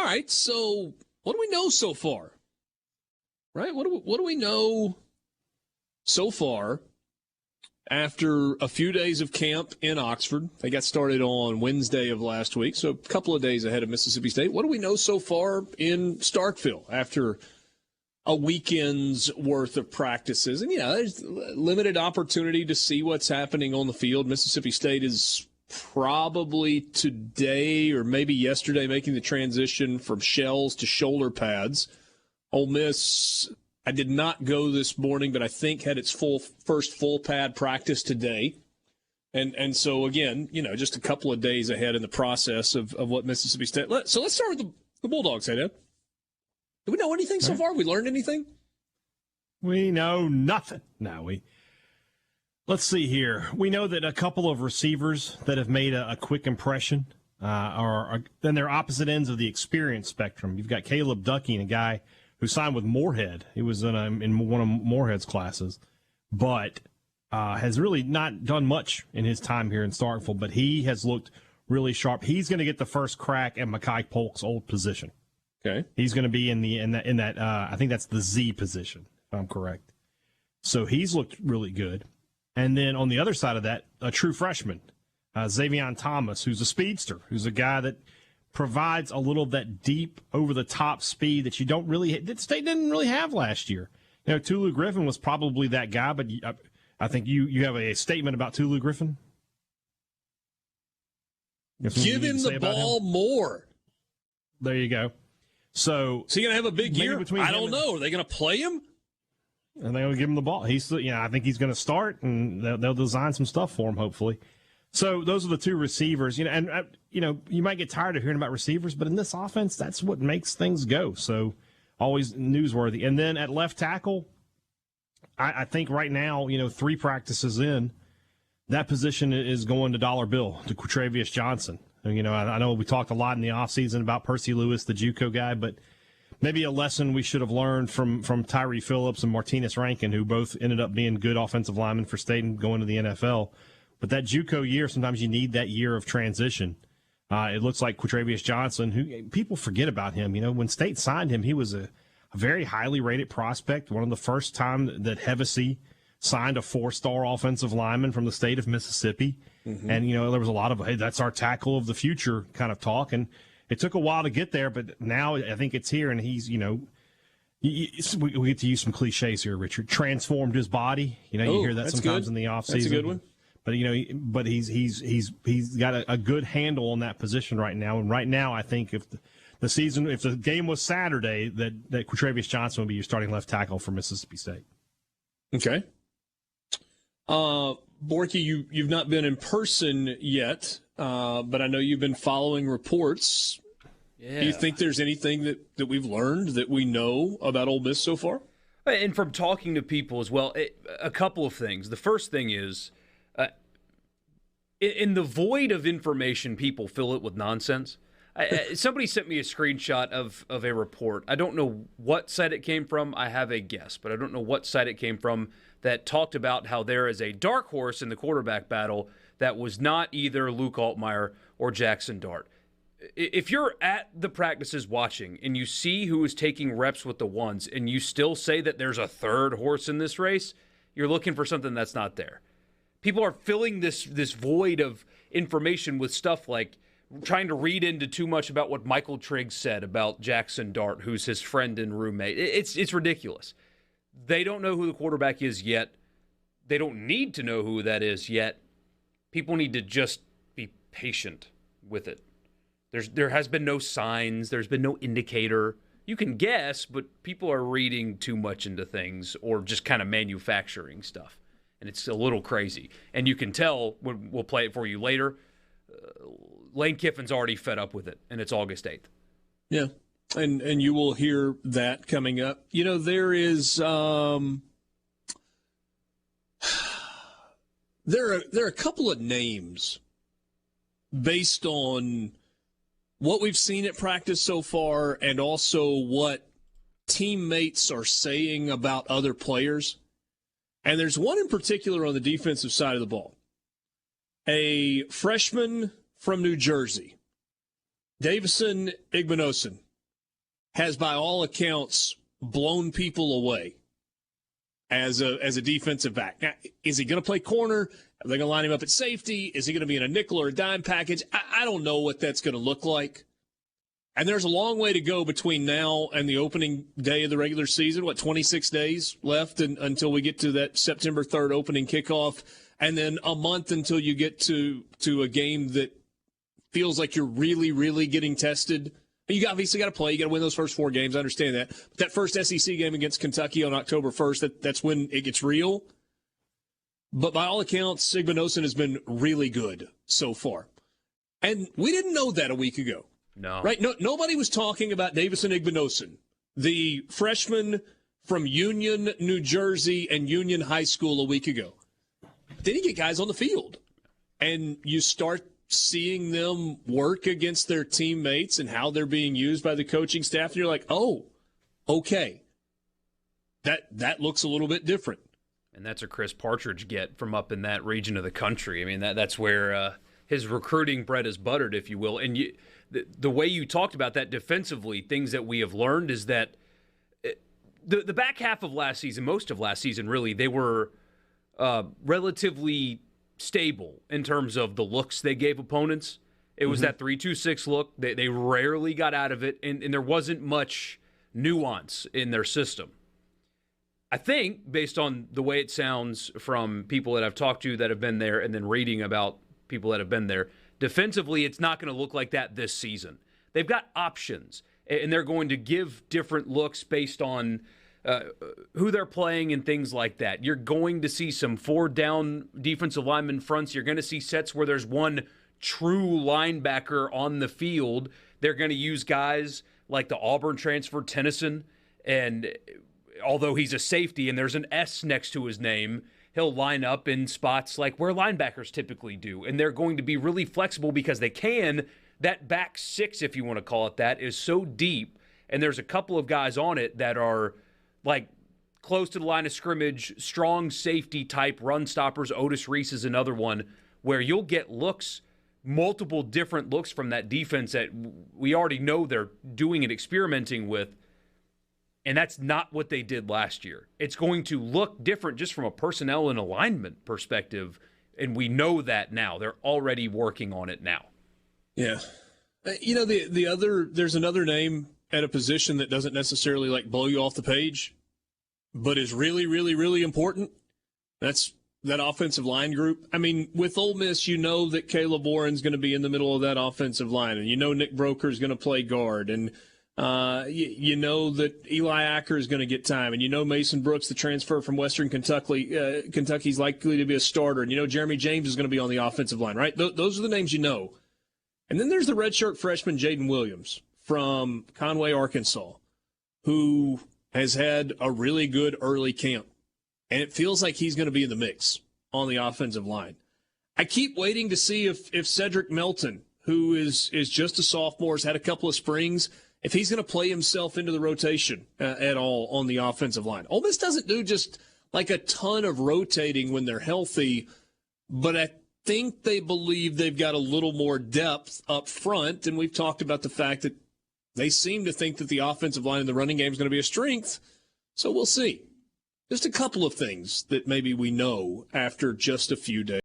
right, so what do we know so far? Right? What do we know so far after a few days of camp in Oxford? They got started on Wednesday of last week, so a couple of days ahead of Mississippi State. What do we know so far in Starkville after a weekend's worth of practices? And, there's limited opportunity to see what's happening on the field. Mississippi State is probably today or maybe yesterday making the transition from shells to shoulder pads. Ole Miss, I did not go this morning, but I think had its first full pad practice today. And so, again, just a couple of days ahead in the process of what Mississippi State. So let's start with the Bulldogs, hey, Deb. Do we know anything so far? We learned anything? We know nothing. Let's see here. We know that a couple of receivers that have made a quick impression are then they're opposite ends of the experience spectrum. You've got Caleb Ducking, a guy who signed with Moorhead. He was in one of Moorhead's classes, but has really not done much in his time here in Starkville, but he has looked really sharp. He's going to get the first crack at Mekhi Polk's old position. Okay. He's going to be in that I think that's the Z position, if I'm correct. So he's looked really good. And then on the other side of that, a true freshman, Xavion Thomas, who's a speedster, who's a guy that provides a little of that deep over-the-top speed that that State didn't really have last year. Tulu Griffin was probably that guy, but I think you have a statement about Tulu Griffin. Give him the ball more. There you go. So is he going to have a big year? I don't know. Are they going to play him? And they're going to give him the ball. I think he's going to start, and they'll design some stuff for him, hopefully. So those are the two receivers. You might get tired of hearing about receivers, but in this offense, that's what makes things go. So always newsworthy. And then at left tackle, I think right now, 3 practices in, that position is going to dollar bill to Quatravius Johnson. I know we talked a lot in the offseason about Percy Lewis, the JUCO guy, but maybe a lesson we should have learned from Tyree Phillips and Martinez Rankin, who both ended up being good offensive linemen for State and going to the NFL. But that JUCO year, sometimes you need that year of transition. It looks like Quatravius Johnson, who people forget about him. When State signed him, he was a very highly rated prospect, one of the first time that Hevesy signed a 4-star offensive lineman from the state of Mississippi. Mm-hmm. And, there was a lot of, hey, that's our tackle of the future kind of talk. And it took a while to get there, but now I think it's here, and he's, we get to use some cliches here, Richard. Transformed his body. You hear that sometimes in the offseason. That's a good one. But he's got a good handle on that position right now. And right now, I think if the game was Saturday, that Quatravius Johnson would be your starting left tackle for Mississippi State. Okay. Borky, you've not been in person yet, but I know you've been following reports. Yeah. Do you think there's anything that we've learned that we know about Ole Miss so far? And from talking to people as well, a couple of things. The first thing is, in the void of information, people fill it with nonsense. Somebody sent me a screenshot of a report. I don't know what site it came from. I have a guess, but I don't know what site it came from that talked about how there is a dark horse in the quarterback battle that was not either Luke Altmaier or Jackson Dart. If you're at the practices watching and you see who is taking reps with the ones and you still say that there's a third horse in this race, you're looking for something that's not there. People are filling this void of information with stuff like trying to read into too much about what Michael Trigg said about Jackson Dart, who's his friend and roommate. It's ridiculous. They don't know who the quarterback is yet. They don't need to know who that is yet. People need to just be patient with it. There has been no signs. There's been no indicator. You can guess, but people are reading too much into things or just kind of manufacturing stuff. And it's a little crazy. And you can tell, when we'll play it for you later, Lane Kiffin's already fed up with it, and it's August 8th. Yeah, and you will hear that coming up. There is there are a couple of names based on what we've seen at practice so far and also what teammates are saying about other players. And there's one in particular on the defensive side of the ball. A freshman from New Jersey, Davison Igbinosun, has, by all accounts, blown people away as a defensive back. Now, is he going to play corner? Are they going to line him up at safety? Is he going to be in a nickel or a dime package? I don't know what that's going to look like. And there's a long way to go between now and the opening day of the regular season. 26 days left until we get to that September 3rd opening kickoff. And then a month until you get to a game that feels like you're really, really getting tested. You obviously got to play. You got to win those first 4 games. I understand that. But that first SEC game against Kentucky on October 1st, that's when it gets real. But by all accounts, Igbinosun has been really good so far. And we didn't know that a week ago. No. Right? No, nobody was talking about Davison Igbinosun, the freshman from Union, New Jersey, and Union High School a week ago. Then you get guys on the field, and you start seeing them work against their teammates and how they're being used by the coaching staff, and you're like, oh, okay. That looks a little bit different. And that's a Chris Partridge get from up in that region of the country. I mean, that's where his recruiting bread is buttered, if you will. And the way you talked about that defensively, things that we have learned is that the back half of last season, most of last season, really, they were relatively stable in terms of the looks they gave opponents. It was that 3-2-6 look. They rarely got out of it, and there wasn't much nuance in their system. I think, based on the way it sounds from people that I've talked to that have been there and then reading about people that have been there, defensively, it's not going to look like that this season. They've got options, and they're going to give different looks based on who they're playing and things like that. You're going to see some 4-down defensive lineman fronts. You're going to see sets where there's one true linebacker on the field. They're going to use guys like the Auburn transfer, Tennyson, and although he's a safety and there's an S next to his name, he'll line up in spots like where linebackers typically do. And they're going to be really flexible because they can. That back 6, if you want to call it that, is so deep. And there's a couple of guys on it that are like close to the line of scrimmage, strong safety type run stoppers. Otis Reese is another one where you'll get looks, multiple different looks from that defense that we already know they're doing and experimenting with. And that's not what they did last year. It's going to look different just from a personnel and alignment perspective, and we know that now. They're already working on it now. Yeah. There's another name at a position that doesn't necessarily like blow you off the page, but is really, really, really important. That's that offensive line group. I mean, with Ole Miss, you know that Caleb Warren's going to be in the middle of that offensive line, and you know Nick Broker's going to play guard, and you know that Eli Acker is going to get time, and you know Mason Brooks, the transfer from Western Kentucky, Kentucky's likely to be a starter, and you know Jeremy James is going to be on the offensive line, right? Those are the names you know. And then there's the redshirt freshman Jaden Williams from Conway, Arkansas, who has had a really good early camp, and it feels like he's going to be in the mix on the offensive line. I keep waiting to see if Cedric Melton, who is just a sophomore, has had a couple of springs, if he's going to play himself into the rotation at all on the offensive line. Ole Miss doesn't do just like a ton of rotating when they're healthy, but I think they believe they've got a little more depth up front, and we've talked about the fact that they seem to think that the offensive line in the running game is going to be a strength, so we'll see. Just a couple of things that maybe we know after just a few days.